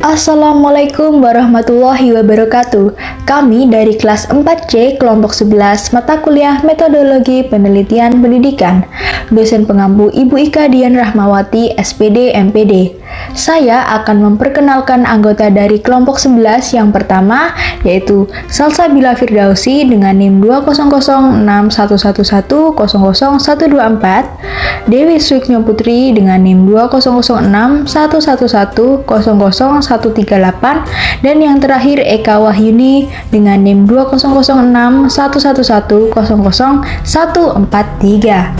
Assalamualaikum warahmatullahi wabarakatuh. Kami dari kelas 4C kelompok 11 mata kuliah Metodologi Penelitian Pendidikan. Dosen pengampu Ibu Ika Dian Rahmawati, SPD MPD. Saya akan memperkenalkan anggota dari kelompok 11 yang pertama, yaitu Salsabila Firdausi dengan NIM 2006111000124, Dewi Suknya Putri dengan NIM 2006111100138, dan yang terakhir Eka Wahyuni dengan NIM 2006111000143.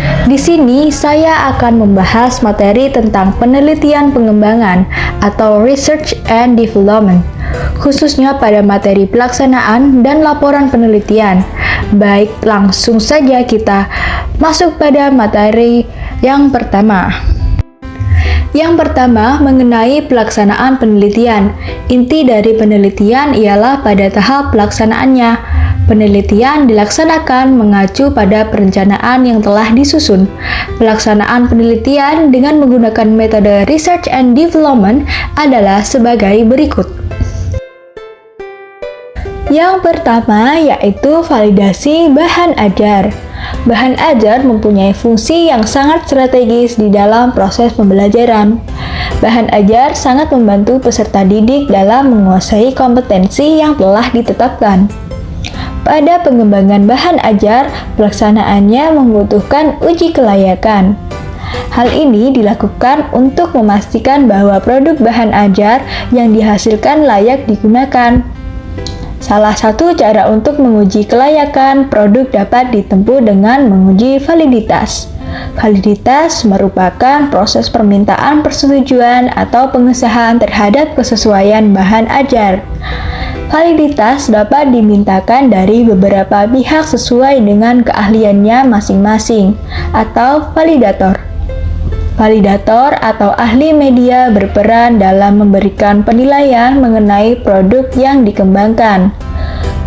Di sini saya akan membahas materi tentang penelitian pengembangan atau research and development, khususnya pada materi pelaksanaan dan laporan penelitian. Baik, langsung saja kita masuk pada materi yang pertama. Yang pertama, mengenai pelaksanaan penelitian. Inti dari penelitian ialah pada tahap pelaksanaannya. Penelitian dilaksanakan mengacu pada perencanaan yang telah disusun. Pelaksanaan penelitian dengan menggunakan metode research and development adalah sebagai berikut. Yang pertama yaitu validasi bahan ajar. Bahan ajar mempunyai fungsi yang sangat strategis di dalam proses pembelajaran. Bahan ajar sangat membantu peserta didik dalam menguasai kompetensi yang telah ditetapkan. Pada pengembangan bahan ajar, pelaksanaannya membutuhkan uji kelayakan. Hal ini dilakukan untuk memastikan bahwa produk bahan ajar yang dihasilkan layak digunakan. Salah satu cara untuk menguji kelayakan produk dapat ditempuh dengan menguji validitas. Validitas merupakan proses permintaan persetujuan atau pengesahan terhadap kesesuaian bahan ajar. Validitas dapat dimintakan dari beberapa pihak sesuai dengan keahliannya masing-masing, atau validator. Validator atau ahli media berperan dalam memberikan penilaian mengenai produk yang dikembangkan.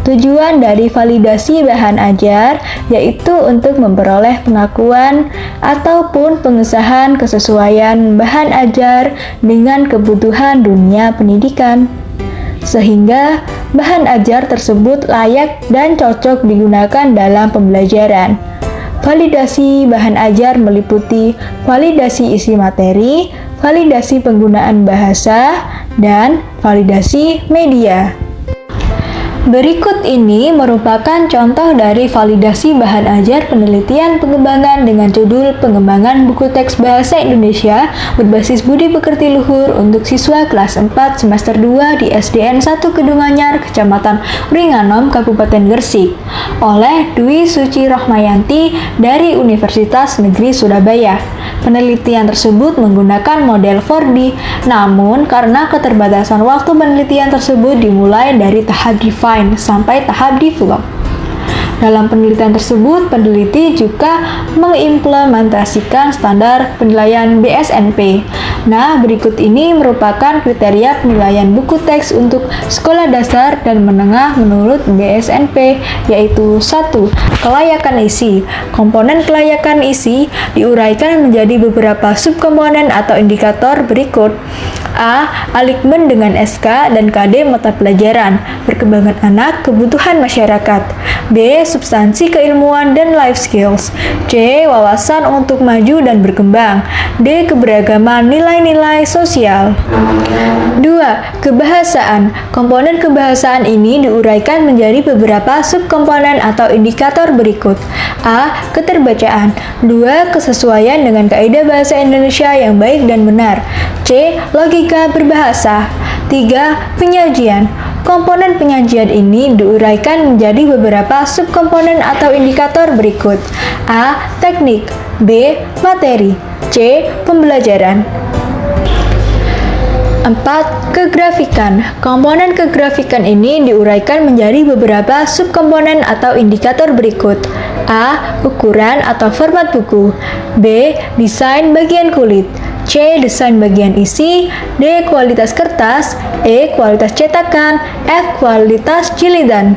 Tujuan dari validasi bahan ajar yaitu untuk memperoleh pengakuan ataupun pengesahan kesesuaian bahan ajar dengan kebutuhan dunia pendidikan, sehingga bahan ajar tersebut layak dan cocok digunakan dalam pembelajaran. Validasi bahan ajar meliputi validasi isi materi, validasi penggunaan bahasa, dan validasi media. Berikut ini merupakan contoh dari validasi bahan ajar penelitian pengembangan dengan judul Pengembangan Buku Teks Bahasa Indonesia berbasis budi pekerti luhur untuk siswa kelas 4 semester 2 di SDN 1 Kedunganyar, Kecamatan Wringanom, Kabupaten Gresik, oleh Dwi Suci Rohmayanti dari Universitas Negeri Surabaya. Penelitian tersebut menggunakan model 4D, namun karena keterbatasan waktu penelitian tersebut dimulai dari tahap define sampai tahap develop. Dalam penelitian tersebut, peneliti juga mengimplementasikan standar penilaian BSNP. Nah, berikut ini merupakan kriteria penilaian buku teks untuk sekolah dasar dan menengah menurut BSNP, yaitu 1. Kelayakan isi. Komponen kelayakan isi diuraikan menjadi beberapa subkomponen atau indikator berikut. A. Alikmen dengan SK dan KD mata pelajaran, perkembangan anak, kebutuhan masyarakat. B. Substansi keilmuan dan life skills. C. Wawasan untuk maju dan berkembang. D. Keberagaman nilai-nilai sosial. 2. Kebahasaan. Komponen kebahasaan ini diuraikan menjadi beberapa subkomponen atau indikator berikut. A. Keterbacaan. 2. Kesesuaian dengan kaidah bahasa Indonesia yang baik dan benar. C. Logika berbahasa. 3. Penyajian. Komponen penyajian ini diuraikan menjadi beberapa subkomponen atau indikator berikut. A. Teknik. B. Materi. C. Pembelajaran. 4. Kegrafikan. Komponen kegrafikan ini diuraikan menjadi beberapa subkomponen atau indikator berikut. A. Ukuran atau format buku. B. Desain bagian kulit. C. Desain bagian isi. D. Kualitas kertas. E. Kualitas cetakan. F. Kualitas jilidan.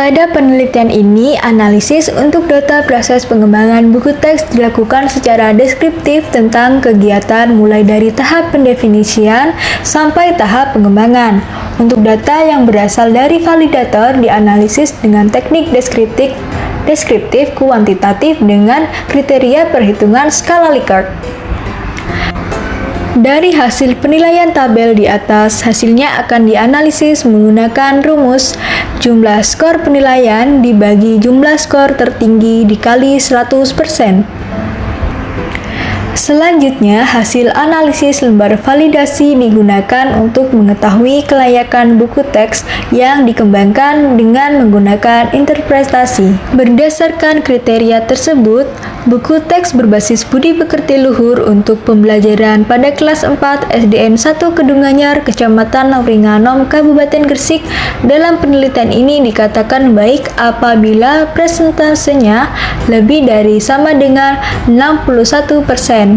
Pada penelitian ini, analisis untuk data proses pengembangan buku teks dilakukan secara deskriptif tentang kegiatan mulai dari tahap pendefinisian sampai tahap pengembangan. Untuk data yang berasal dari validator dianalisis dengan teknik deskriptif kuantitatif dengan kriteria perhitungan skala Likert. Dari hasil penilaian tabel di atas, hasilnya akan dianalisis menggunakan rumus jumlah skor penilaian dibagi jumlah skor tertinggi dikali 100%. Selanjutnya, hasil analisis lembar validasi digunakan untuk mengetahui kelayakan buku teks yang dikembangkan dengan menggunakan interpretasi. Berdasarkan kriteria tersebut, buku teks berbasis budi pekerti luhur untuk pembelajaran pada kelas 4 SDN 1 Kedunganyar, Kecamatan Nauringanom, Kabupaten Gresik dalam penelitian ini dikatakan baik apabila presentasenya lebih dari sama dengan 61%.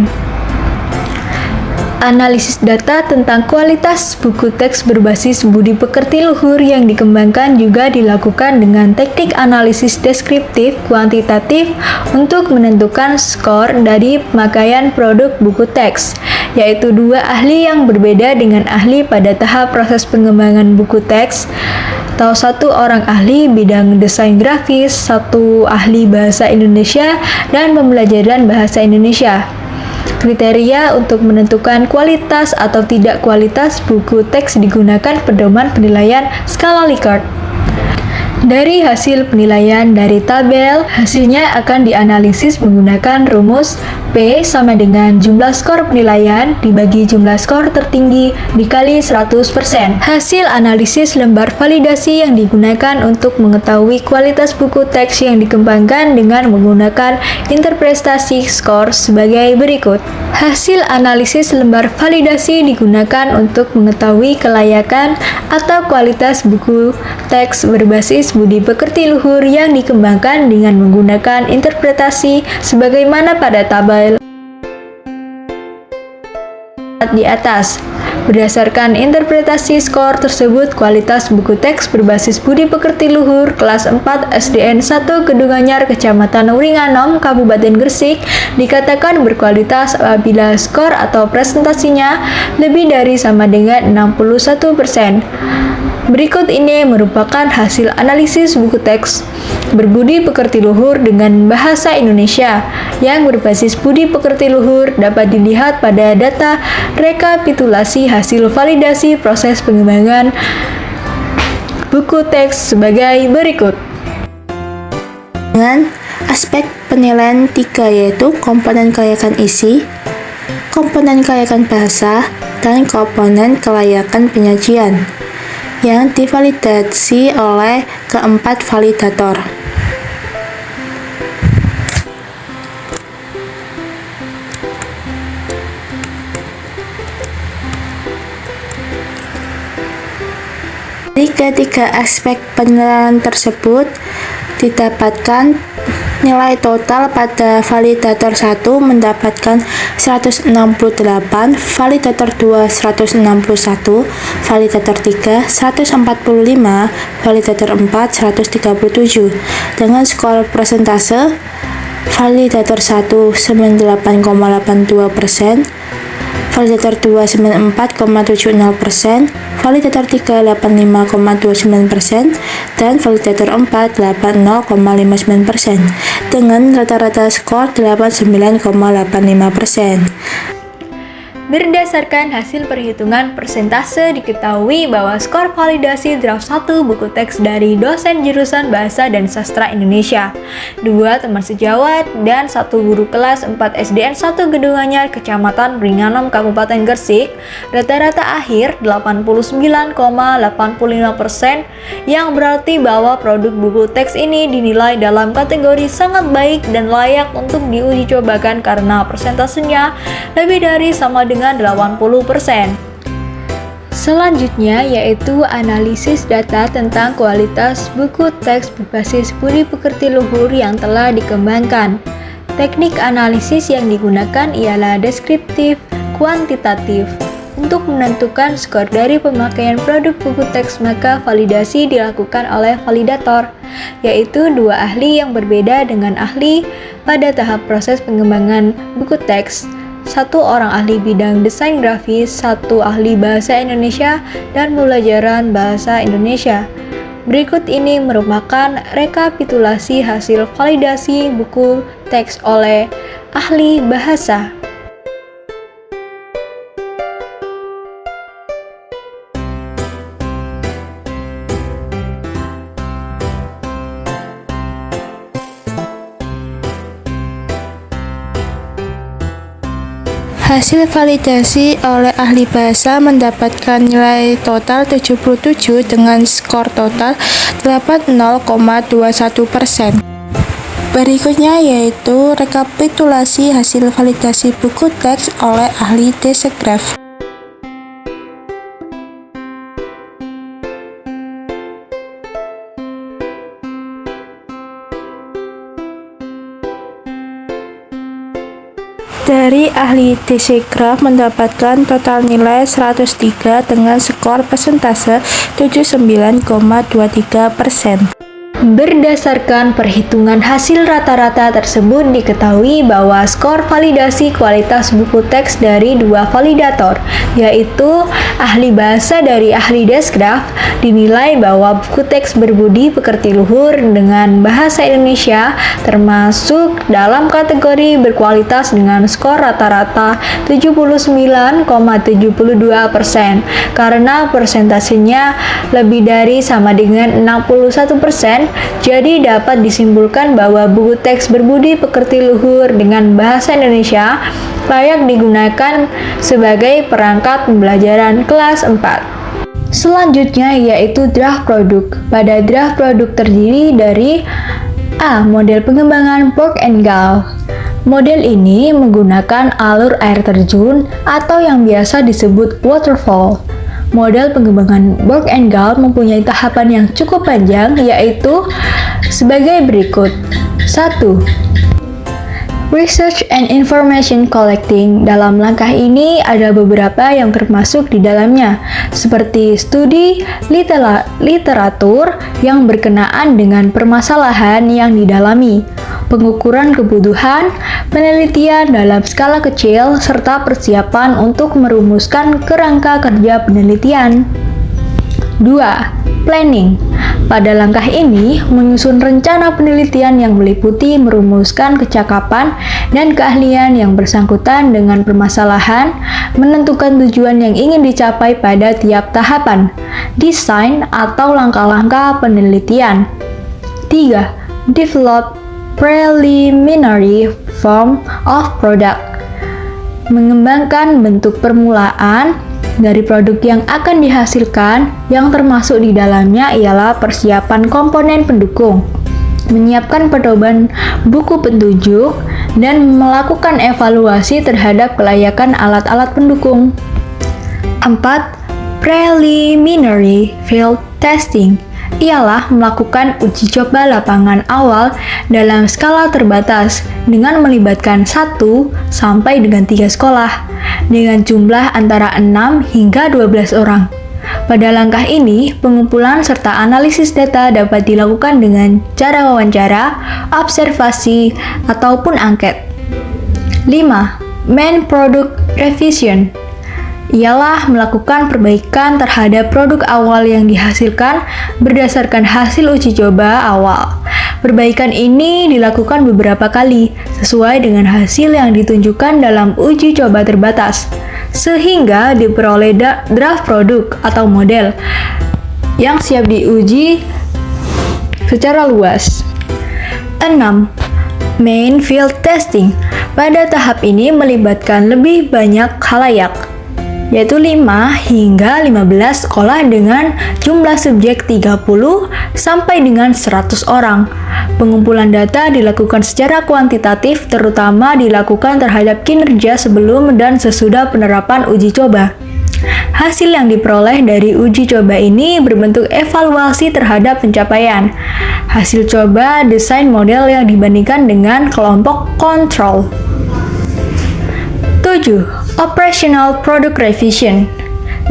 Analisis data tentang kualitas buku teks berbasis budi pekerti luhur yang dikembangkan juga dilakukan dengan teknik analisis deskriptif kuantitatif untuk menentukan skor dari pemakaian produk buku teks, yaitu dua ahli yang berbeda dengan ahli pada tahap proses pengembangan buku teks, atau satu orang ahli bidang desain grafis, satu ahli bahasa Indonesia, dan pembelajaran bahasa Indonesia. Kriteria untuk menentukan kualitas atau tidak kualitas buku teks digunakan pedoman penilaian skala Likert. Dari hasil penilaian dari tabel, hasilnya akan dianalisis menggunakan rumus P sama dengan jumlah skor penilaian dibagi jumlah skor tertinggi dikali 100%. Hasil analisis lembar validasi yang digunakan untuk mengetahui kualitas buku teks yang dikembangkan dengan menggunakan interpretasi skor sebagai berikut. Hasil analisis lembar validasi digunakan untuk mengetahui kelayakan atau kualitas buku teks berbasis budi pekerti luhur yang dikembangkan dengan menggunakan interpretasi sebagaimana pada tabel di atas. Berdasarkan interpretasi skor tersebut, kualitas buku teks berbasis budi pekerti luhur kelas 4 SDN 1 Kedunganyar, Kecamatan Nauringanom, Kabupaten Gresik dikatakan berkualitas apabila skor atau presentasinya lebih dari sama dengan 61%. Berikut ini merupakan hasil analisis buku teks berbudi pekerti luhur dengan bahasa Indonesia yang berbasis budi pekerti luhur dapat dilihat pada data rekapitulasi hasil validasi proses pengembangan buku teks sebagai berikut. Dengan aspek penilaian 3 yaitu komponen kelayakan isi, komponen kelayakan bahasa, dan komponen kelayakan penyajian yang divalidasi oleh keempat validator. Dari ketiga aspek penilaian tersebut didapatkan nilai total pada validator 1 mendapatkan 168, validator 2 161, validator 3 145, validator 4 137. Dengan skor persentase, validator 1 98,82%, validator 2 94,70%, validator 3 85,29%, dan validator 4 80,59% dengan rata-rata skor 89,85%. Berdasarkan hasil perhitungan persentase, diketahui bahwa skor validasi draft 1 buku teks dari dosen jurusan Bahasa dan Sastra Indonesia, 2 teman sejawat, dan 1 guru kelas 4 SDN 1 Gedunganyar, Kecamatan Nauringanom, Kabupaten Gresik, rata-rata akhir 89,85%, yang berarti bahwa produk buku teks ini dinilai dalam kategori sangat baik dan layak untuk diuji cobakan karena persentasenya lebih dari sama dengan 80%. Selanjutnya yaitu analisis data tentang kualitas buku teks berbasis budi pekerti luhur yang telah dikembangkan. Teknik analisis yang digunakan ialah deskriptif kuantitatif. Untuk menentukan skor dari pemakaian produk buku teks, maka validasi dilakukan oleh validator, yaitu dua ahli yang berbeda dengan ahli pada tahap proses pengembangan buku teks. Satu orang ahli bidang desain grafis, satu ahli bahasa Indonesia dan pembelajaran bahasa Indonesia. Berikut ini merupakan rekapitulasi hasil validasi buku teks oleh ahli bahasa. Hasil validasi oleh ahli bahasa mendapatkan nilai total 77 dengan skor total 80,21%. Berikutnya yaitu rekapitulasi hasil validasi buku teks oleh ahli Desegraph. Dari ahli Desegraph mendapatkan total nilai 103 dengan skor persentase 79,23%. Berdasarkan perhitungan hasil rata-rata tersebut, diketahui bahwa skor validasi kualitas buku teks dari dua validator, yaitu ahli bahasa dari ahli Desegraph, dinilai bahwa buku teks berbudi pekerti luhur dengan bahasa Indonesia termasuk dalam kategori berkualitas dengan skor rata-rata 79,72%, karena persentasenya lebih dari sama dengan 61%. Jadi dapat disimpulkan bahwa buku teks berbudi pekerti luhur dengan bahasa Indonesia layak digunakan sebagai perangkat pembelajaran kelas 4. Selanjutnya yaitu draft produk. Pada draft produk terdiri dari A. Model pengembangan Borg and Gall. Model ini menggunakan alur air terjun atau yang biasa disebut waterfall. Model pengembangan Borg and Gall mempunyai tahapan yang cukup panjang, yaitu sebagai berikut. 1. Research and Information Collecting. Dalam langkah ini ada beberapa yang termasuk di dalamnya, seperti studi literatur yang berkenaan dengan permasalahan yang didalami, pengukuran kebutuhan, penelitian dalam skala kecil, serta persiapan untuk merumuskan kerangka kerja penelitian. 2. Planning. Pada langkah ini, menyusun rencana penelitian yang meliputi merumuskan kecakapan dan keahlian yang bersangkutan dengan permasalahan, menentukan tujuan yang ingin dicapai pada tiap tahapan, desain atau langkah-langkah penelitian. 3. Develop preliminary form of product. Mengembangkan bentuk permulaan dari produk yang akan dihasilkan, yang termasuk di dalamnya ialah persiapan komponen pendukung, menyiapkan pedoman buku petunjuk, dan melakukan evaluasi terhadap kelayakan alat-alat pendukung. 4. Preliminary field testing ialah melakukan uji coba lapangan awal dalam skala terbatas dengan melibatkan 1 sampai dengan 3 sekolah dengan jumlah antara 6 hingga 12 orang. Pada langkah ini, pengumpulan serta analisis data dapat dilakukan dengan cara wawancara, observasi, ataupun angket. 5. Main Product Revision ialah melakukan perbaikan terhadap produk awal yang dihasilkan berdasarkan hasil uji coba awal. Perbaikan ini dilakukan beberapa kali sesuai dengan hasil yang ditunjukkan dalam uji coba terbatas, sehingga diperoleh draft produk atau model yang siap diuji secara luas. 6. Main Field Testing. Pada tahap ini melibatkan lebih banyak khalayak, yaitu 5 hingga 15 sekolah dengan jumlah subjek 30 sampai dengan 100 orang. Pengumpulan data dilakukan secara kuantitatif, terutama dilakukan terhadap kinerja sebelum dan sesudah penerapan uji coba. Hasil yang diperoleh dari uji coba ini berbentuk evaluasi terhadap pencapaian hasil coba desain model yang dibandingkan dengan kelompok kontrol. 7. Operational Product Revision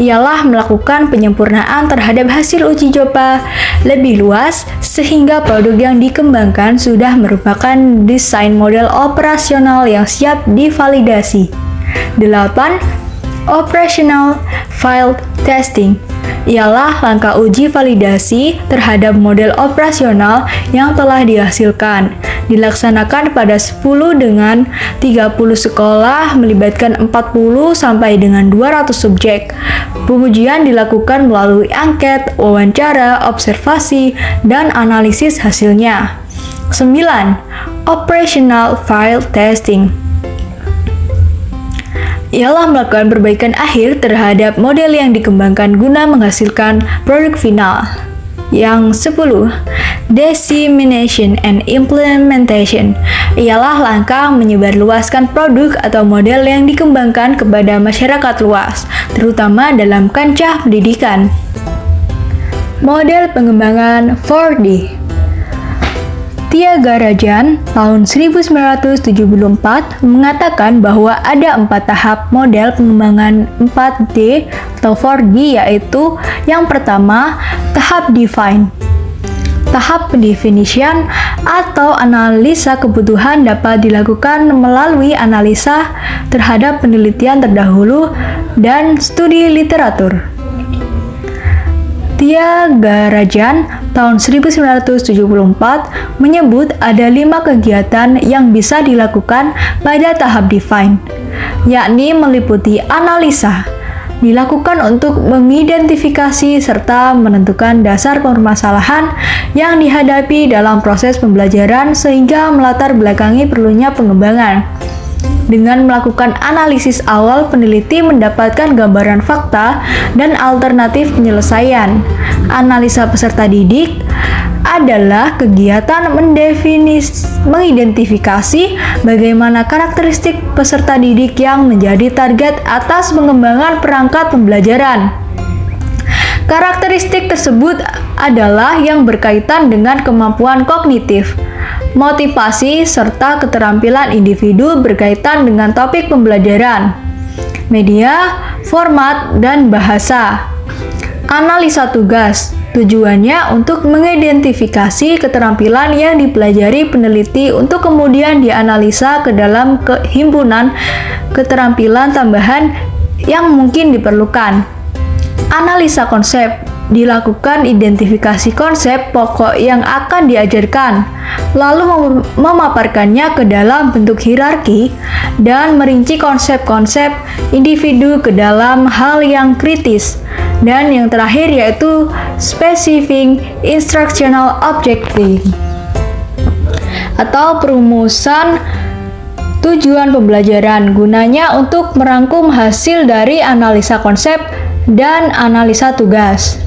ialah melakukan penyempurnaan terhadap hasil uji coba lebih luas sehingga produk yang dikembangkan sudah merupakan desain model operasional yang siap divalidasi. 8. Operational Field Testing ialah langkah uji validasi terhadap model operasional yang telah dihasilkan. Dilaksanakan pada 10 dengan 30 sekolah melibatkan 40 sampai dengan 200 subjek. Pengujian dilakukan melalui angket, wawancara, observasi, dan analisis hasilnya. 9. Operational Field Testing ialah melakukan perbaikan akhir terhadap model yang dikembangkan guna menghasilkan produk final. Yang 10. Dissemination and Implementation ialah langkah menyebarluaskan produk atau model yang dikembangkan kepada masyarakat luas, terutama dalam kancah pendidikan. Model pengembangan 4D Thiagarajan tahun 1974 mengatakan bahwa ada 4 tahap model pengembangan 4D atau 4D, yaitu yang pertama, tahap define. Tahap pendefinisian atau analisa kebutuhan dapat dilakukan melalui analisa terhadap penelitian terdahulu dan studi literatur. Thiagarajan tahun 1974 menyebut ada 5 kegiatan yang bisa dilakukan pada tahap define, yakni meliputi analisa, dilakukan untuk mengidentifikasi serta menentukan dasar permasalahan yang dihadapi dalam proses pembelajaran sehingga melatar belakangi perlunya pengembangan. Dengan melakukan analisis awal, peneliti mendapatkan gambaran fakta dan alternatif penyelesaian. Analisa peserta didik adalah kegiatan mengidentifikasi bagaimana karakteristik peserta didik yang menjadi target atas pengembangan perangkat pembelajaran. Karakteristik tersebut adalah yang berkaitan dengan kemampuan kognitif, motivasi, serta keterampilan individu berkaitan dengan topik pembelajaran, media, format, dan bahasa. Analisa tugas tujuannya untuk mengidentifikasi keterampilan yang dipelajari peneliti untuk kemudian dianalisa ke dalam himpunan keterampilan tambahan yang mungkin diperlukan. Analisa konsep dilakukan identifikasi konsep pokok yang akan diajarkan, lalu memaparkannya ke dalam bentuk hierarki dan merinci konsep-konsep individu ke dalam hal yang kritis. Dan yang terakhir yaitu specific instructional objective atau perumusan tujuan pembelajaran, gunanya untuk merangkum hasil dari analisa konsep dan analisa tugas.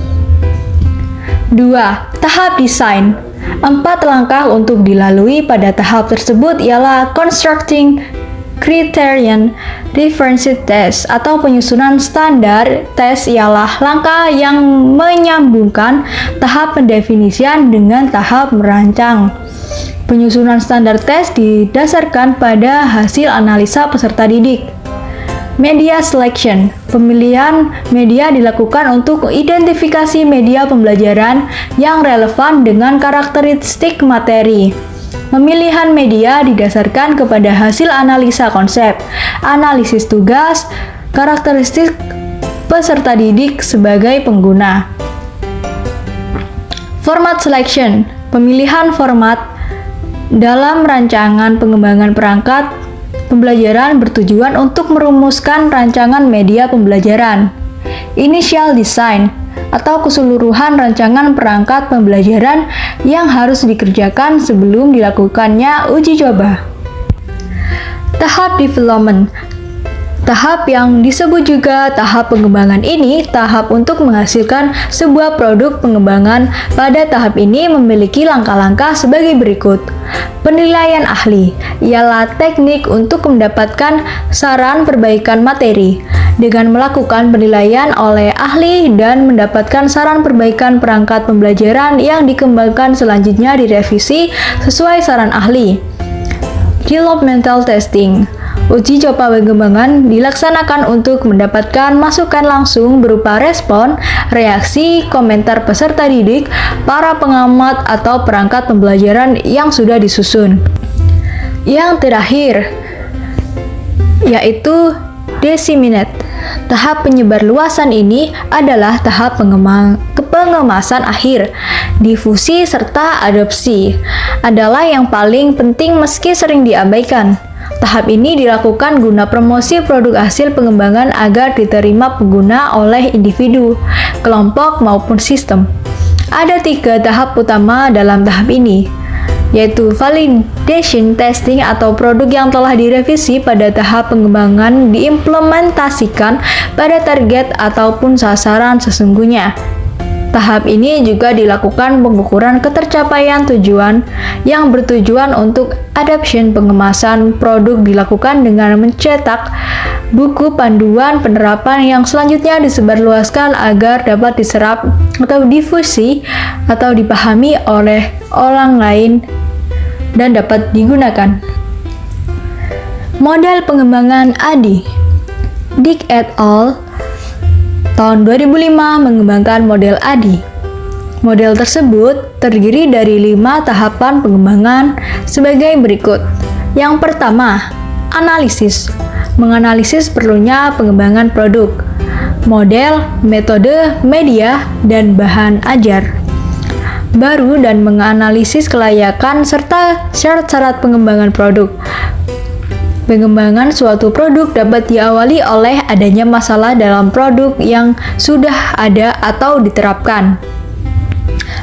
2. Tahap desain. 4 langkah untuk dilalui pada tahap tersebut ialah constructing criterion reference test atau penyusunan standar tes, ialah langkah yang menyambungkan tahap pendefinisian dengan tahap merancang. Penyusunan standar tes didasarkan pada hasil analisa peserta didik. Media selection. Pemilihan media dilakukan untuk identifikasi media pembelajaran yang relevan dengan karakteristik materi. Pemilihan media didasarkan kepada hasil analisa konsep, analisis tugas, karakteristik peserta didik sebagai pengguna. Format selection. Pemilihan format dalam rancangan pengembangan perangkat pembelajaran bertujuan untuk merumuskan rancangan media pembelajaran. Initial design atau keseluruhan rancangan perangkat pembelajaran yang harus dikerjakan sebelum dilakukannya uji coba. Tahap development. Tahap yang disebut juga tahap pengembangan ini tahap untuk menghasilkan sebuah produk pengembangan. Pada tahap ini memiliki langkah-langkah sebagai berikut. Penilaian ahli ialah teknik untuk mendapatkan saran perbaikan materi. Dengan melakukan penilaian oleh ahli dan mendapatkan saran perbaikan perangkat pembelajaran yang dikembangkan selanjutnya direvisi sesuai saran ahli. Developmental testing Uji coba pengembangan dilaksanakan untuk mendapatkan masukan langsung berupa respon, reaksi, komentar peserta didik, para pengamat, atau perangkat pembelajaran yang sudah disusun. Yang terakhir, yaitu disseminate. Tahap penyebarluasan ini adalah tahap pengemasan akhir. Difusi serta adopsi adalah yang paling penting meski sering diabaikan. Tahap ini dilakukan guna promosi produk hasil pengembangan agar diterima pengguna oleh individu, kelompok, maupun sistem. Ada 3 tahap utama dalam tahap ini, yaitu validation testing atau produk yang telah direvisi pada tahap pengembangan diimplementasikan pada target ataupun sasaran sesungguhnya. Tahap ini juga dilakukan pengukuran ketercapaian tujuan yang bertujuan untuk adoption. Pengemasan produk dilakukan dengan mencetak buku panduan penerapan yang selanjutnya disebarluaskan agar dapat diserap atau difusi atau dipahami oleh orang lain dan dapat digunakan. Model pengembangan ADI. Dick et al. Tahun 2005 mengembangkan model ADI. Model tersebut terdiri dari 5 tahapan pengembangan sebagai berikut. Yang pertama, analisis. Menganalisis perlunya pengembangan produk, model, metode, media, dan bahan ajar baru dan menganalisis kelayakan serta syarat-syarat pengembangan produk. Pengembangan suatu produk dapat diawali oleh adanya masalah dalam produk yang sudah ada atau diterapkan.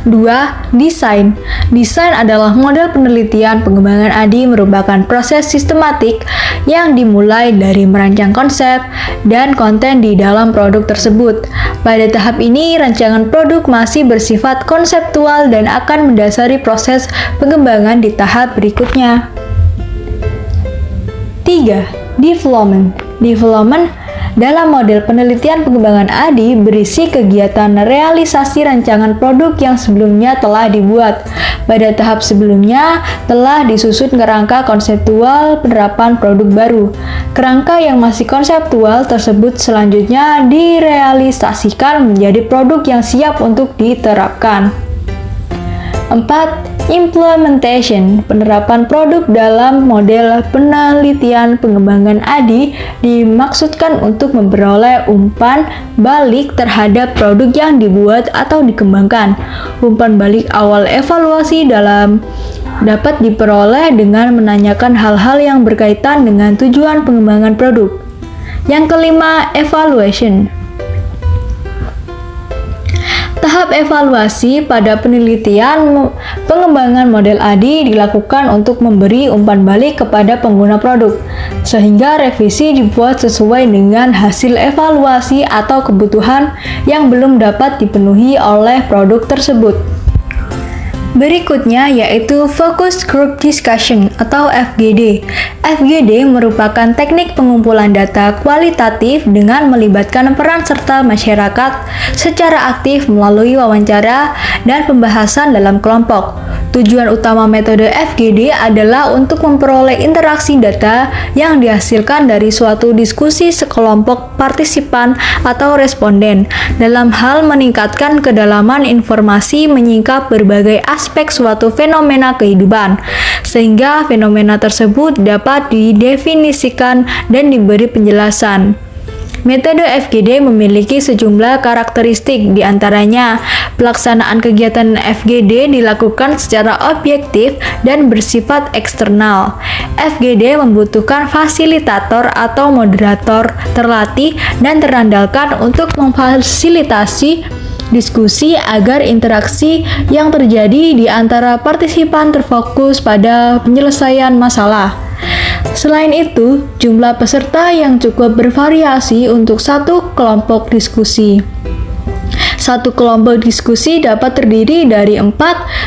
2. Desain. Desain adalah model penelitian pengembangan ADI merupakan proses sistematik yang dimulai dari merancang konsep dan konten di dalam produk tersebut. Pada tahap ini, rancangan produk masih bersifat konseptual dan akan mendasari proses pengembangan di tahap berikutnya. 3. Development. Development dalam model penelitian pengembangan ADI berisi kegiatan realisasi rancangan produk yang sebelumnya telah dibuat. Pada tahap sebelumnya telah disusun kerangka konseptual penerapan produk baru. Kerangka yang masih konseptual tersebut selanjutnya direalisasikan menjadi produk yang siap untuk diterapkan. 4. Implementation. Penerapan produk dalam model penelitian pengembangan ADI dimaksudkan untuk memperoleh umpan balik terhadap produk yang dibuat atau dikembangkan. Umpan balik awal evaluasi dapat diperoleh dengan menanyakan hal-hal yang berkaitan dengan tujuan pengembangan produk. Yang kelima, evaluation. Tahap evaluasi pada penelitian pengembangan model ADI dilakukan untuk memberi umpan balik kepada pengguna produk, sehingga revisi dibuat sesuai dengan hasil evaluasi atau kebutuhan yang belum dapat dipenuhi oleh produk tersebut. Berikutnya yaitu Focus Group Discussion atau FGD. FGD merupakan teknik pengumpulan data kualitatif dengan melibatkan peran serta masyarakat secara aktif melalui wawancara dan pembahasan dalam kelompok. Tujuan utama metode FGD adalah untuk memperoleh interaksi data yang dihasilkan dari suatu diskusi sekelompok partisipan atau responden dalam hal meningkatkan kedalaman informasi menyingkap berbagai aspek suatu fenomena kehidupan, sehingga fenomena tersebut dapat didefinisikan dan diberi penjelasan. Metode FGD memiliki sejumlah karakteristik, diantaranya pelaksanaan kegiatan FGD dilakukan secara objektif dan bersifat eksternal. FGD membutuhkan fasilitator atau moderator terlatih dan terandalkan untuk memfasilitasi diskusi agar interaksi yang terjadi di antara partisipan terfokus pada penyelesaian masalah. Selain itu, jumlah peserta yang cukup bervariasi untuk satu kelompok diskusi. Satu kelompok diskusi dapat terdiri dari 4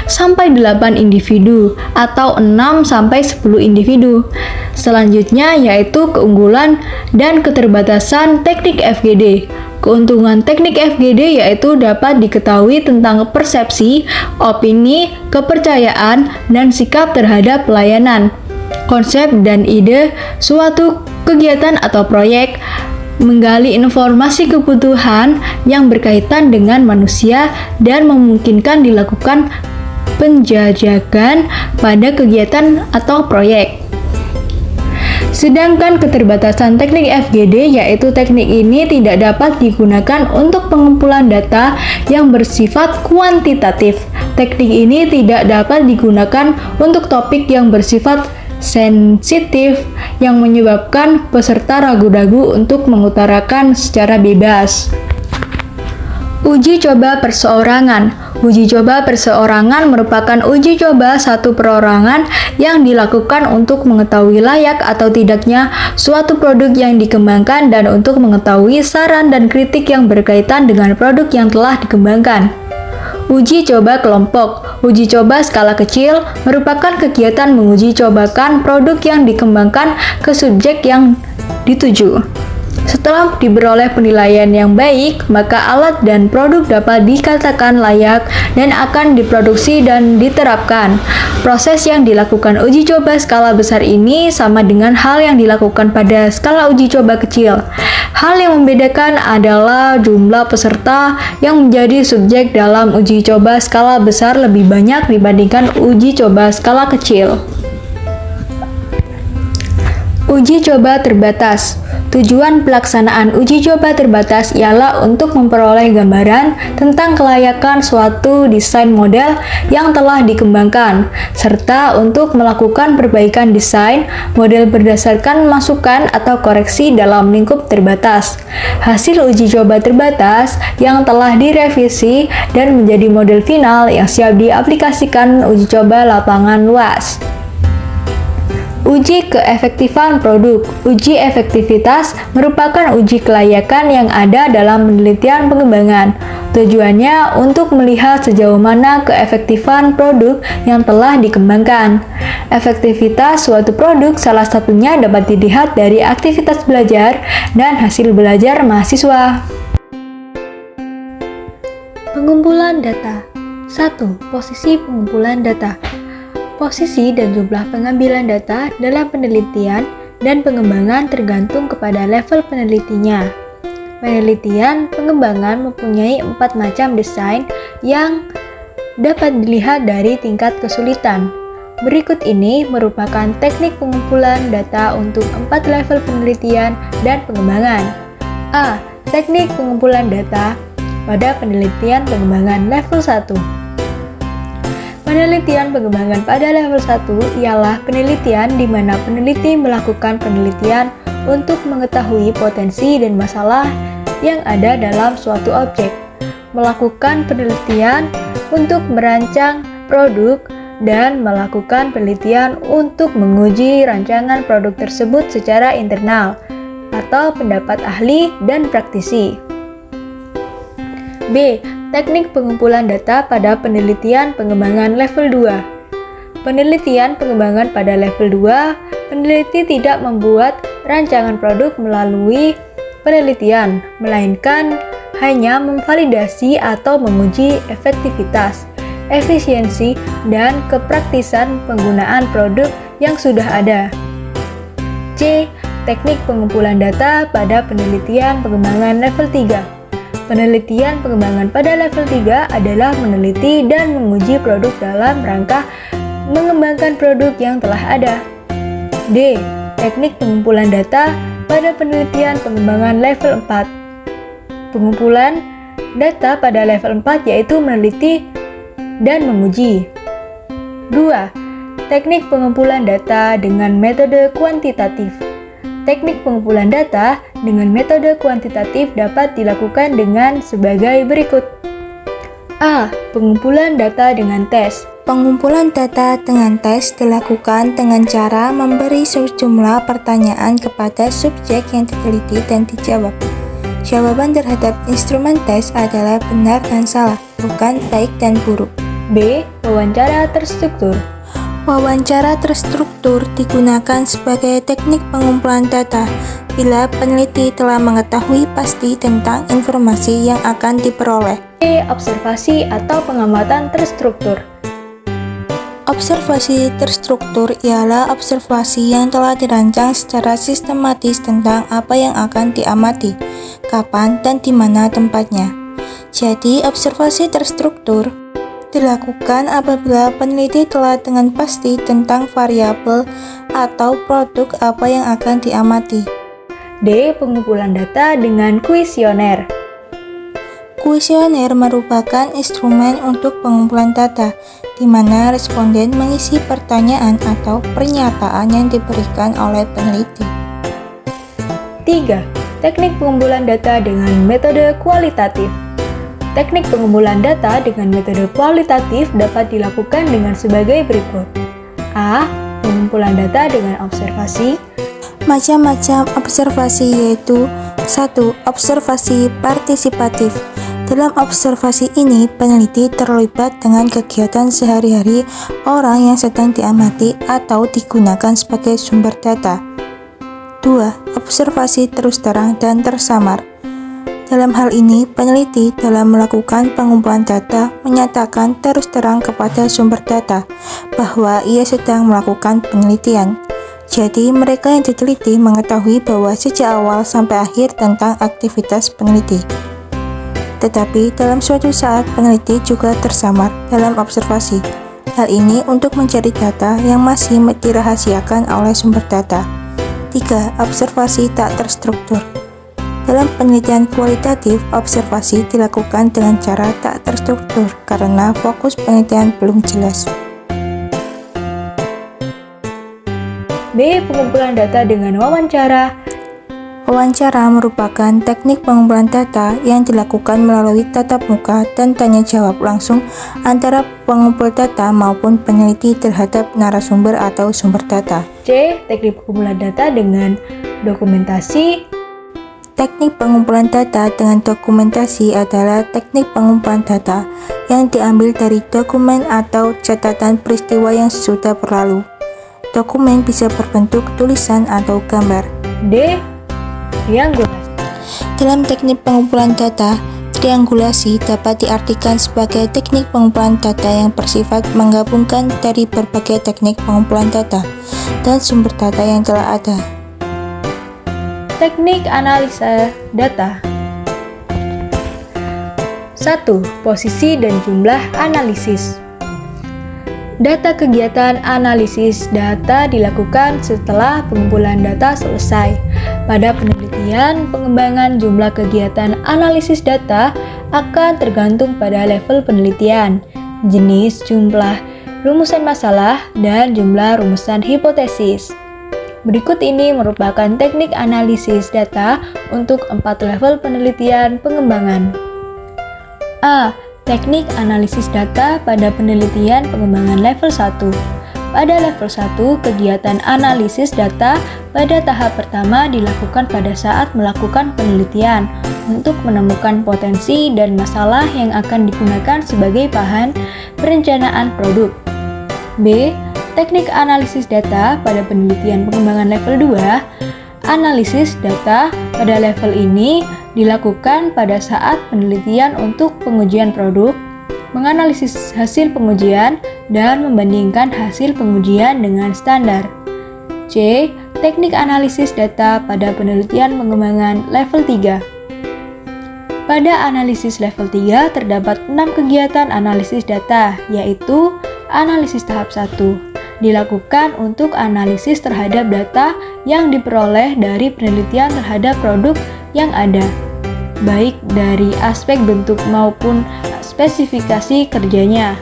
sampai 8 individu atau 6 sampai 10 individu. Selanjutnya yaitu keunggulan dan keterbatasan teknik FGD. Keuntungan teknik FGD yaitu dapat diketahui tentang persepsi, opini, kepercayaan, dan sikap terhadap pelayanan. konsep dan ide suatu kegiatan atau proyek, menggali informasi kebutuhan yang berkaitan dengan manusia dan memungkinkan dilakukan penjajakan pada kegiatan atau proyek. Sedangkan keterbatasan teknik FGD yaitu teknik ini tidak dapat digunakan untuk pengumpulan data yang bersifat kuantitatif. Teknik ini tidak dapat digunakan untuk topik yang bersifat sensitif yang menyebabkan peserta ragu-ragu untuk mengutarakan secara bebas. Uji coba perseorangan. Uji coba perseorangan merupakan uji coba satu perorangan yang dilakukan untuk mengetahui layak atau tidaknya suatu produk yang dikembangkan dan untuk mengetahui saran dan kritik yang berkaitan dengan produk yang telah dikembangkan. Uji coba kelompok. Uji coba skala kecil merupakan kegiatan menguji cobakan produk yang dikembangkan ke subjek yang dituju. Setelah diperoleh penilaian yang baik, maka alat dan produk dapat dikatakan layak dan akan diproduksi dan diterapkan. Proses yang dilakukan uji coba skala besar ini sama dengan hal yang dilakukan pada skala uji coba kecil. Hal yang membedakan adalah jumlah peserta yang menjadi subjek dalam uji coba skala besar lebih banyak dibandingkan uji coba skala kecil. Uji coba terbatas. Tujuan pelaksanaan uji coba terbatas ialah untuk memperoleh gambaran tentang kelayakan suatu desain model yang telah dikembangkan, serta untuk melakukan perbaikan desain model berdasarkan masukan atau koreksi dalam lingkup terbatas. Hasil uji coba terbatas yang telah direvisi dan menjadi model final yang siap diaplikasikan uji coba lapangan luas. Uji keefektifan produk. Uji efektivitas merupakan uji kelayakan yang ada dalam penelitian pengembangan. Tujuannya untuk melihat sejauh mana keefektifan produk yang telah dikembangkan. Efektivitas suatu produk salah satunya dapat dilihat dari aktivitas belajar dan hasil belajar mahasiswa. Pengumpulan data. 1. Posisi pengumpulan data. Posisi dan jumlah pengambilan data dalam penelitian dan pengembangan tergantung kepada level penelitinya. Penelitian pengembangan mempunyai 4 macam desain yang dapat dilihat dari tingkat kesulitan. Berikut ini merupakan teknik pengumpulan data untuk 4 level penelitian dan pengembangan. A. Teknik pengumpulan data pada penelitian pengembangan level 1. Penelitian pengembangan pada level 1 ialah penelitian di mana peneliti melakukan penelitian untuk mengetahui potensi dan masalah yang ada dalam suatu objek, melakukan penelitian untuk merancang produk, dan melakukan penelitian untuk menguji rancangan produk tersebut secara internal atau pendapat ahli dan praktisi. B. Teknik pengumpulan data pada penelitian pengembangan level 2. Penelitian pengembangan pada level 2, peneliti tidak membuat rancangan produk melalui penelitian, melainkan hanya memvalidasi atau menguji efektivitas, efisiensi, dan kepraktisan penggunaan produk yang sudah ada. C. Teknik pengumpulan data pada penelitian pengembangan level 3. Penelitian pengembangan pada level 3 adalah meneliti dan menguji produk dalam rangka mengembangkan produk yang telah ada. D. Teknik pengumpulan data pada penelitian pengembangan level 4. Pengumpulan data pada level 4 yaitu meneliti dan menguji. 2. Teknik pengumpulan data dengan metode kuantitatif. Teknik pengumpulan data dengan metode kuantitatif dapat dilakukan dengan sebagai berikut. A. Pengumpulan data dengan tes. Pengumpulan data dengan tes dilakukan dengan cara memberi sejumlah pertanyaan kepada subjek yang diteliti dan dijawab. Jawaban terhadap instrumen tes adalah benar dan salah, bukan baik dan buruk. B. Wawancara terstruktur. Wawancara terstruktur digunakan sebagai teknik pengumpulan data bila peneliti telah mengetahui pasti tentang informasi yang akan diperoleh. C. Observasi atau pengamatan terstruktur. Observasi terstruktur ialah observasi yang telah dirancang secara sistematis tentang apa yang akan diamati, kapan, dan di mana tempatnya. Jadi, observasi terstruktur dilakukan apabila peneliti telah dengan pasti tentang variabel atau produk apa yang akan diamati. D. Pengumpulan data dengan kuesioner. Kuesioner merupakan instrumen untuk pengumpulan data, di mana responden mengisi pertanyaan atau pernyataan yang diberikan oleh peneliti. 3. Teknik pengumpulan data dengan metode kualitatif. Teknik pengumpulan data dengan metode kualitatif dapat dilakukan dengan sebagai berikut. A. Pengumpulan data dengan observasi. Macam-macam observasi yaitu 1. Observasi partisipatif. Dalam observasi ini, peneliti terlibat dengan kegiatan sehari-hari orang yang sedang diamati atau digunakan sebagai sumber data. 2. Observasi terus terang dan tersamar. Dalam hal ini, peneliti dalam melakukan pengumpulan data menyatakan terus terang kepada sumber data bahwa ia sedang melakukan penelitian. Jadi, mereka yang diteliti mengetahui bahwa sejak awal sampai akhir tentang aktivitas peneliti. Tetapi, dalam suatu saat peneliti juga tersamar dalam observasi. Hal ini untuk mencari data yang masih dirahasiakan oleh sumber data. 3. Observasi tak terstruktur. Dalam penelitian kualitatif, observasi dilakukan dengan cara tak terstruktur karena fokus penelitian belum jelas. B. Pengumpulan data dengan wawancara. Wawancara merupakan teknik pengumpulan data yang dilakukan melalui tatap muka dan tanya jawab langsung antara pengumpul data maupun peneliti terhadap narasumber atau sumber data. C. Teknik pengumpulan data dengan dokumentasi. Teknik pengumpulan data dengan dokumentasi adalah teknik pengumpulan data yang diambil dari dokumen atau catatan peristiwa yang sudah berlalu. Dokumen bisa berbentuk tulisan atau gambar. D. Triangulasi. Dalam teknik pengumpulan data, triangulasi dapat diartikan sebagai teknik pengumpulan data yang bersifat menggabungkan dari berbagai teknik pengumpulan data dan sumber data yang telah ada. Teknik analisa data. 1. Posisi dan jumlah analisis. Data kegiatan analisis data dilakukan setelah pengumpulan data selesai. Pada penelitian, pengembangan jumlah kegiatan analisis data akan tergantung pada level penelitian, jenis, jumlah, rumusan masalah, dan jumlah rumusan hipotesis. Berikut ini merupakan teknik analisis data untuk 4 level penelitian pengembangan. A. Teknik analisis data pada penelitian pengembangan level 1. Pada level 1, kegiatan analisis data pada tahap pertama dilakukan pada saat melakukan penelitian untuk menemukan potensi dan masalah yang akan digunakan sebagai bahan perencanaan produk. B. Teknik analisis data pada penelitian pengembangan level 2. Analisis data pada level ini dilakukan pada saat penelitian untuk pengujian produk, menganalisis hasil pengujian, dan membandingkan hasil pengujian dengan standar. C. Teknik analisis data pada penelitian pengembangan level 3. Pada analisis level 3 terdapat 6 kegiatan analisis data, yaitu analisis tahap 1. Dilakukan untuk analisis terhadap data yang diperoleh dari penelitian terhadap produk yang ada, baik dari aspek bentuk maupun spesifikasi kerjanya.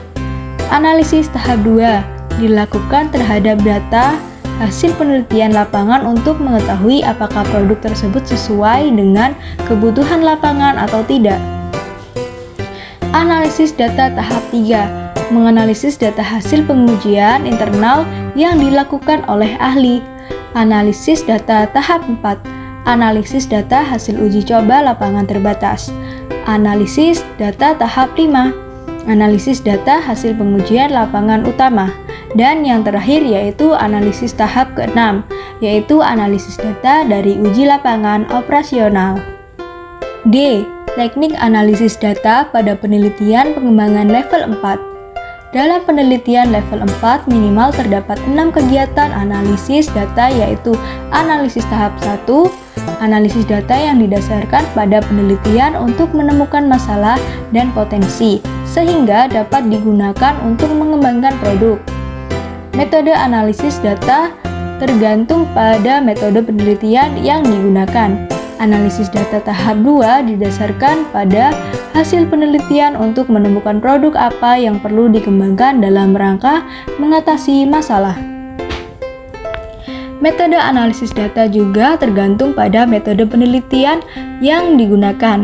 Analisis tahap 2 dilakukan terhadap data hasil penelitian lapangan untuk mengetahui apakah produk tersebut sesuai dengan kebutuhan lapangan atau tidak. Analisis data tahap 3 menganalisis data hasil pengujian internal yang dilakukan oleh ahli. Analisis data tahap 4 analisis data hasil uji coba lapangan terbatas. Analisis data tahap 5 analisis data hasil pengujian lapangan utama. Dan yang terakhir yaitu analisis tahap ke-6, yaitu analisis data dari uji lapangan operasional. D. Teknik analisis data pada penelitian pengembangan level 4. Dalam penelitian level 4 minimal terdapat 6 kegiatan analisis data, yaitu analisis tahap 1, analisis data yang didasarkan pada penelitian untuk menemukan masalah dan potensi, sehingga dapat digunakan untuk mengembangkan produk. Metode analisis data tergantung pada metode penelitian yang digunakan. Analisis data tahap 2 didasarkan pada hasil penelitian untuk menemukan produk apa yang perlu dikembangkan dalam rangka mengatasi masalah. Metode analisis data juga tergantung pada metode penelitian yang digunakan.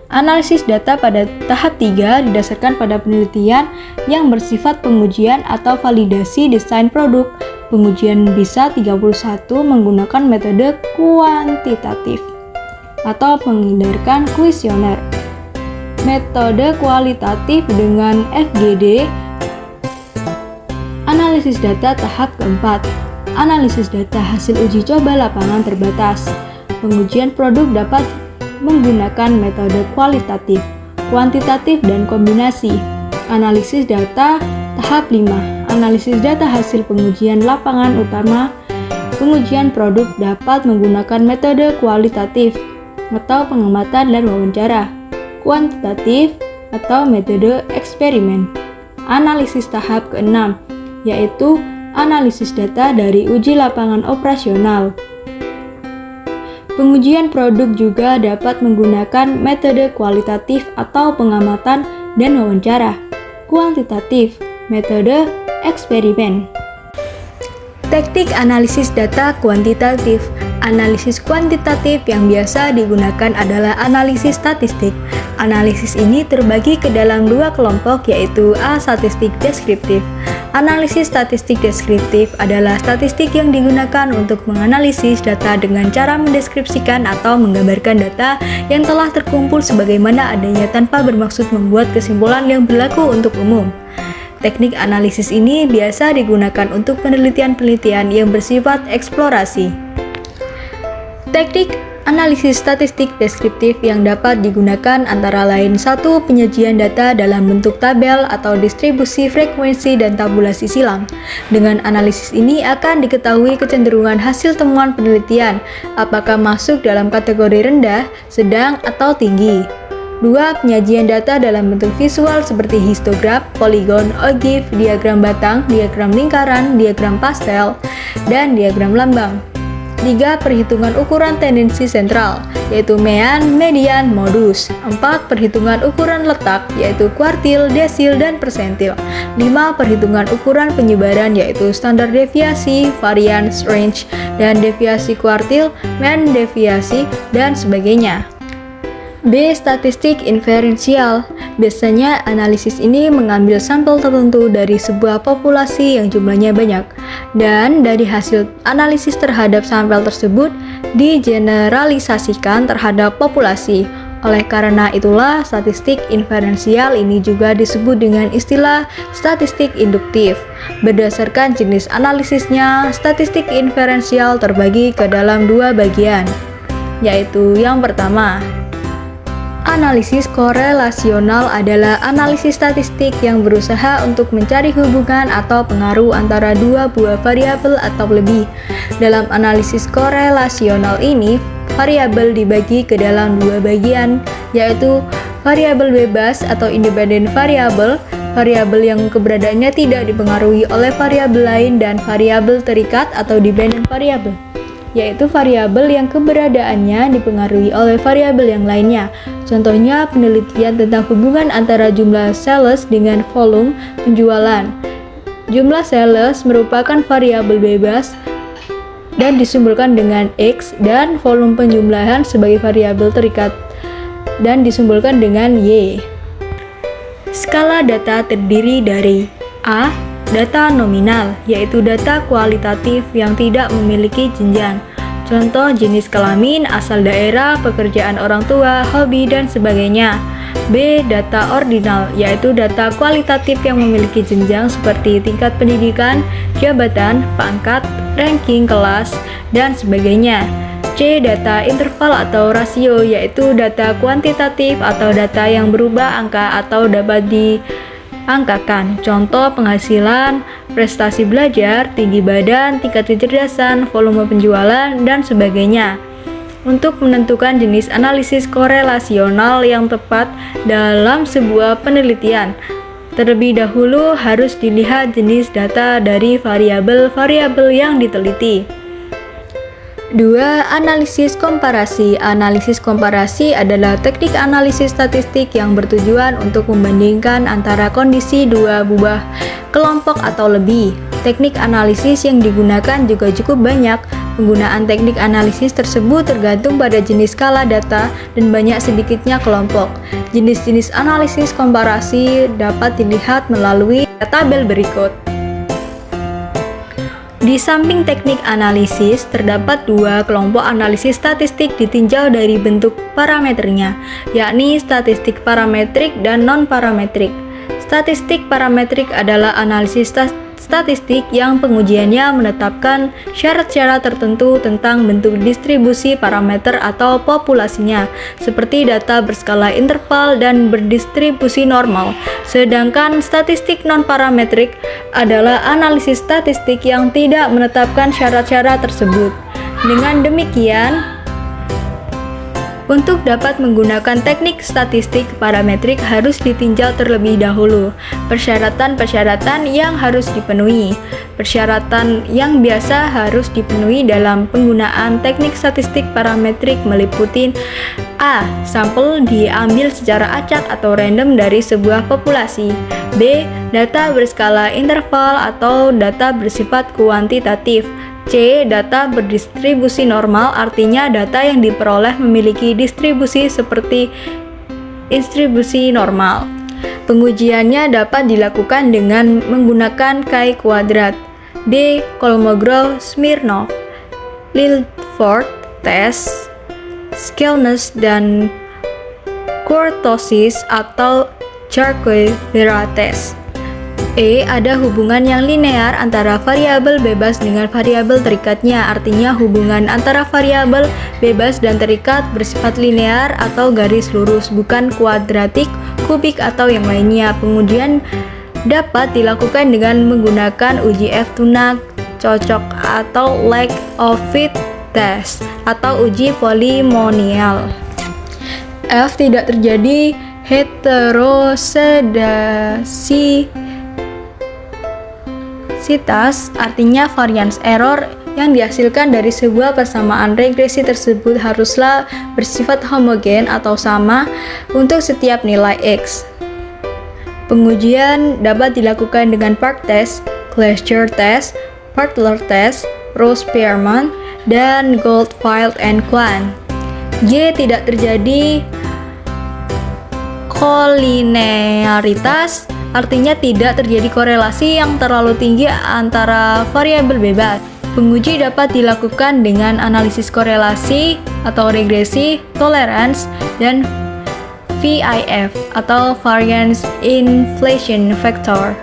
Analisis data pada tahap 3 didasarkan pada penelitian yang bersifat pengujian atau validasi desain produk. Pengujian bisa 31 menggunakan metode kuantitatif atau menghindarkan kuesioner. Metode kualitatif dengan FGD. Analisis data tahap keempat. Analisis data hasil uji coba lapangan terbatas. Pengujian produk dapat menggunakan metode kualitatif, kuantitatif, dan kombinasi. Analisis data tahap 5. Analisis data hasil pengujian lapangan utama. Pengujian produk dapat menggunakan metode kualitatif atau pengamatan dan wawancara, kuantitatif atau metode eksperimen. Analisis tahap ke-6, yaitu analisis data dari uji lapangan operasional. Pengujian produk juga dapat menggunakan metode kualitatif atau pengamatan dan wawancara, kuantitatif, metode eksperimen. Teknik analisis data kuantitatif. Analisis kuantitatif yang biasa digunakan adalah analisis statistik. Analisis ini terbagi ke dalam dua kelompok, yaitu A. Statistik deskriptif. Analisis statistik deskriptif adalah statistik yang digunakan untuk menganalisis data dengan cara mendeskripsikan atau menggambarkan data yang telah terkumpul sebagaimana adanya tanpa bermaksud membuat kesimpulan yang berlaku untuk umum. Teknik analisis ini biasa digunakan untuk penelitian-penelitian yang bersifat eksplorasi. Teknik analisis statistik deskriptif yang dapat digunakan antara lain: 1. Penyajian data dalam bentuk tabel atau distribusi frekuensi dan tabulasi silang. Dengan analisis ini akan diketahui kecenderungan hasil temuan penelitian, apakah masuk dalam kategori rendah, sedang, atau tinggi. 2. Penyajian data dalam bentuk visual seperti histogram, poligon, ogive, diagram batang, diagram lingkaran, diagram pastel, dan diagram lambang. 3. Perhitungan ukuran tendensi sentral, yaitu mean, median, modus. 4. Perhitungan ukuran letak, yaitu kuartil, desil, dan persentil. 5. Perhitungan ukuran penyebaran, yaitu standar deviasi, variance, range, dan deviasi kuartil, mean deviasi, dan sebagainya. B. Statistik inferensial. Biasanya analisis ini mengambil sampel tertentu dari sebuah populasi yang jumlahnya banyak, dan dari hasil analisis terhadap sampel tersebut digeneralisasikan terhadap populasi. Oleh karena itulah, statistik inferensial ini juga disebut dengan istilah statistik induktif. Berdasarkan jenis analisisnya, statistik inferensial terbagi ke dalam dua bagian, yaitu yang pertama, analisis korelasional adalah analisis statistik yang berusaha untuk mencari hubungan atau pengaruh antara dua buah variabel atau lebih. Dalam analisis korelasional ini, variabel dibagi ke dalam dua bagian, yaitu variabel bebas atau independent variabel, variabel yang keberadaannya tidak dipengaruhi oleh variabel lain, dan variabel terikat atau dependent variabel, yaitu variabel yang keberadaannya dipengaruhi oleh variabel yang lainnya. Contohnya penelitian tentang hubungan antara jumlah sales dengan volume penjualan. Jumlah sales merupakan variabel bebas dan disimpulkan dengan X, dan volume penjumlahan sebagai variabel terikat dan disimpulkan dengan Y. Skala data terdiri dari A. Data nominal, yaitu data kualitatif yang tidak memiliki jenjang. Contoh jenis kelamin, asal daerah, pekerjaan orang tua, hobi, dan sebagainya. B. Data ordinal, yaitu data kualitatif yang memiliki jenjang seperti tingkat pendidikan, jabatan, pangkat, ranking kelas, dan sebagainya. C. Data interval atau rasio, yaitu data kuantitatif atau data yang berubah angka atau dapat angkakan. Contoh penghasilan, prestasi belajar, tinggi badan, tingkat kecerdasan, volume penjualan, dan sebagainya. Untuk menentukan jenis analisis korelasional yang tepat dalam sebuah penelitian, terlebih dahulu harus dilihat jenis data dari variabel-variabel yang diteliti. 2. Analisis komparasi. Analisis komparasi adalah teknik analisis statistik yang bertujuan untuk membandingkan antara kondisi dua buah kelompok atau lebih. Teknik analisis yang digunakan juga cukup banyak. Penggunaan teknik analisis tersebut tergantung pada jenis skala data dan banyak sedikitnya kelompok. Jenis-jenis analisis komparasi dapat dilihat melalui tabel berikut. Di samping teknik analisis, terdapat dua kelompok analisis statistik ditinjau dari bentuk parameternya, yakni statistik parametrik dan non-parametrik. Statistik parametrik adalah analisis statistik yang pengujiannya menetapkan syarat-syarat tertentu tentang bentuk distribusi parameter atau populasinya, seperti data berskala interval dan berdistribusi normal. Sedangkan statistik non-parametrik adalah analisis statistik yang tidak menetapkan syarat-syarat tersebut. Dengan demikian, untuk dapat menggunakan teknik statistik parametrik harus ditinjau terlebih dahulu persyaratan-persyaratan yang harus dipenuhi. Persyaratan yang biasa harus dipenuhi dalam penggunaan teknik statistik parametrik meliputi A. Sampel diambil secara acak atau random dari sebuah populasi. B. Data berskala interval atau data bersifat kuantitatif. C. Data berdistribusi normal, artinya data yang diperoleh memiliki distribusi seperti distribusi normal. Pengujiannya dapat dilakukan dengan menggunakan chi-kuadrat. D. Kolmogorov-Smirnov, Lilford test, Skegness dan kurtosis atau Charcuterie test. E. Ada hubungan yang linear antara variabel bebas dengan variabel terikatnya, artinya hubungan antara variabel bebas dan terikat bersifat linear atau garis lurus, bukan kuadratik, kubik, atau yang lainnya. Pengujian dapat dilakukan dengan menggunakan uji F-Tunak, cocok atau lack of fit test, atau uji polinomial. F. Tidak terjadi heterosedasi, artinya variance error yang dihasilkan dari sebuah persamaan regresi tersebut haruslah bersifat homogen atau sama untuk setiap nilai X. Pengujian dapat dilakukan dengan Park test, Glaser test, Butler test, Ross-Spearman, dan Goldfield and Kwan. G. Tidak terjadi kolinearitas, artinya tidak terjadi korelasi yang terlalu tinggi antara variabel bebas. Penguji dapat dilakukan dengan analisis korelasi atau regresi, tolerance, dan VIF atau variance inflation factor.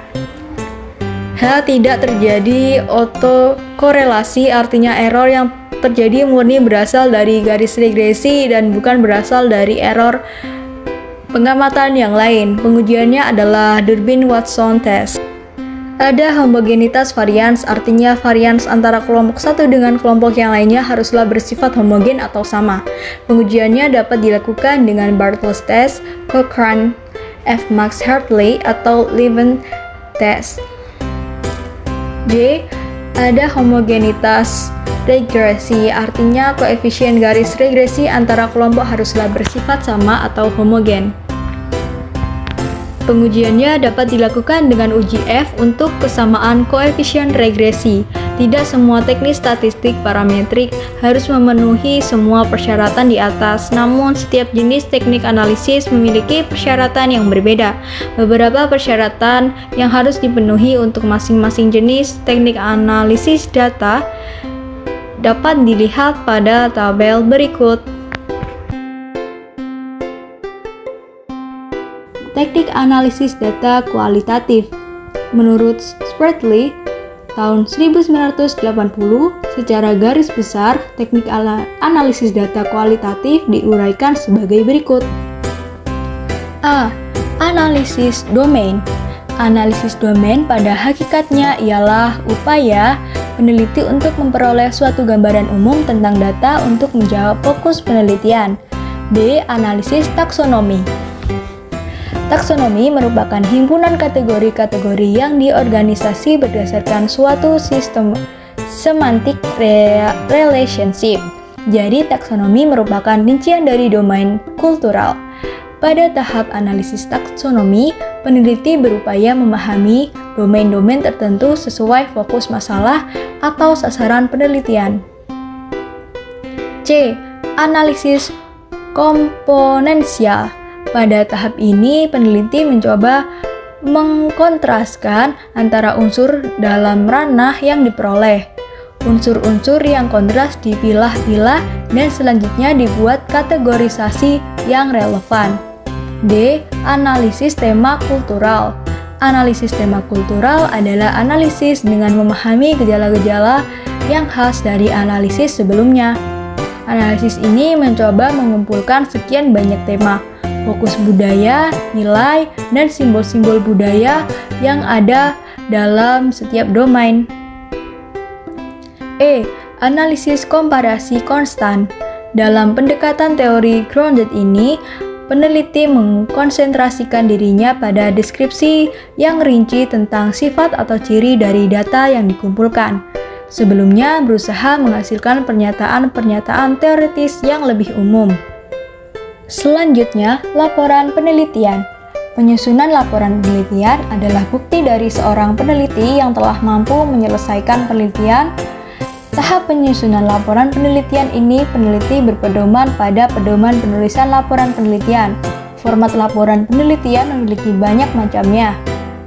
H. Tidak terjadi autokorelasi, artinya error yang terjadi murni berasal dari garis regresi dan bukan berasal dari error pengamatan yang lain. Pengujiannya adalah Durbin-Watson test. Ada homogenitas varians, artinya varians antara kelompok satu dengan kelompok yang lainnya haruslah bersifat homogen atau sama. Pengujiannya dapat dilakukan dengan Bartels test, Cochrane, F. Max Hartley, atau Levin test. J. Ada homogenitas regresi, artinya koefisien garis regresi antara kelompok haruslah bersifat sama atau homogen. Pengujiannya dapat dilakukan dengan uji F untuk kesamaan koefisien regresi. Tidak semua teknik statistik parametrik harus memenuhi semua persyaratan di atas, namun setiap jenis teknik analisis memiliki persyaratan yang berbeda. Beberapa persyaratan yang harus dipenuhi untuk masing-masing jenis teknik analisis data dapat dilihat pada tabel berikut. Teknik analisis data kualitatif. Menurut Spratly, tahun 1980, secara garis besar, teknik analisis data kualitatif diuraikan sebagai berikut. A. Analisis domain. Analisis domain pada hakikatnya ialah upaya peneliti untuk memperoleh suatu gambaran umum tentang data untuk menjawab fokus penelitian. B. Analisis taksonomi. Taksonomi merupakan himpunan kategori-kategori yang diorganisasi berdasarkan suatu sistem semantik relationship. Jadi, taksonomi merupakan rincian dari domain kultural. Pada tahap analisis taksonomi, peneliti berupaya memahami domain-domain tertentu sesuai fokus masalah atau sasaran penelitian. C. Analisis komponensial. Pada tahap ini, peneliti mencoba mengkontraskan antara unsur dalam ranah yang diperoleh. Unsur-unsur yang kontras dipilah-pilah dan selanjutnya dibuat kategorisasi yang relevan. D. Analisis tema kultural. Analisis tema kultural adalah analisis dengan memahami gejala-gejala yang khas dari analisis sebelumnya. Analisis ini mencoba mengumpulkan sekian banyak tema, fokus budaya, nilai, dan simbol-simbol budaya yang ada dalam setiap domain. E. Analisis komparasi konstan. Dalam pendekatan teori grounded ini, peneliti mengkonsentrasikan dirinya pada deskripsi yang rinci tentang sifat atau ciri dari data yang dikumpulkan. Sebelumnya berusaha menghasilkan pernyataan-pernyataan teoritis yang lebih umum. Selanjutnya, laporan penelitian. Penyusunan laporan penelitian adalah bukti dari seorang peneliti yang telah mampu menyelesaikan penelitian. Tahap penyusunan laporan penelitian ini, peneliti berpedoman pada pedoman penulisan laporan penelitian. Format laporan penelitian memiliki banyak macamnya.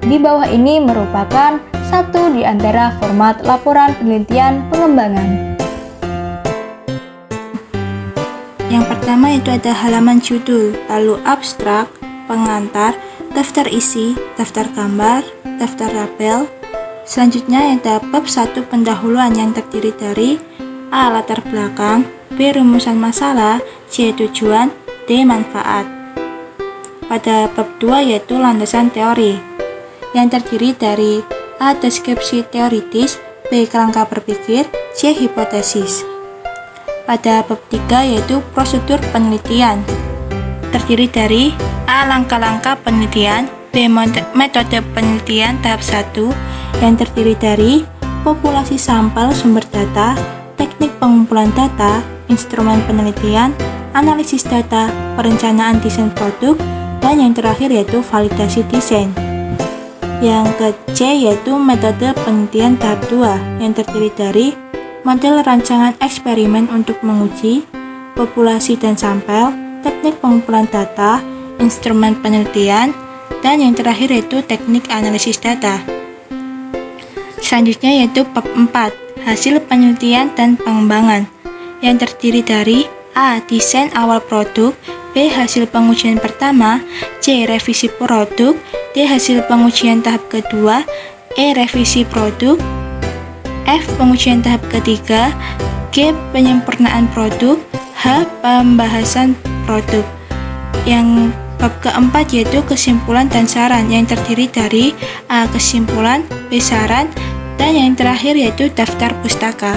Di bawah ini merupakan satu di antara format laporan penelitian pengembangan. Yang pertama itu ada halaman judul, lalu abstrak, pengantar, daftar isi, daftar gambar, daftar label. Selanjutnya ada bab 1 pendahuluan yang terdiri dari A. Latar belakang, B. Rumusan masalah, C. Tujuan, D. Manfaat. Pada bab 2 yaitu landasan teori, yang terdiri dari A. Deskripsi teoritis, B. Kerangka berpikir, C. Hipotesis. Pada bab 3 yaitu prosedur penelitian, terdiri dari A. Langkah-langkah penelitian, B. Metode penelitian tahap 1, yang terdiri dari populasi sampel sumber data, teknik pengumpulan data, instrumen penelitian, analisis data, perencanaan desain produk, dan yang terakhir yaitu validasi desain. Yang ke-C yaitu metode penelitian tahap 2, yang terdiri dari model rancangan eksperimen untuk menguji, populasi dan sampel, teknik pengumpulan data, instrumen penelitian, dan yang terakhir yaitu teknik analisis data. Selanjutnya yaitu bab 4, hasil penelitian dan pengembangan, yang terdiri dari A. Desain awal produk, B. Hasil pengujian pertama, C. Revisi produk, D. Hasil pengujian tahap kedua, E. Revisi produk, F. Pengujian tahap ketiga, G. Penyempurnaan produk, H. Pembahasan produk. Yang bab keempat yaitu kesimpulan dan saran, yang terdiri dari A. Kesimpulan, B. Saran, dan yang terakhir yaitu daftar pustaka.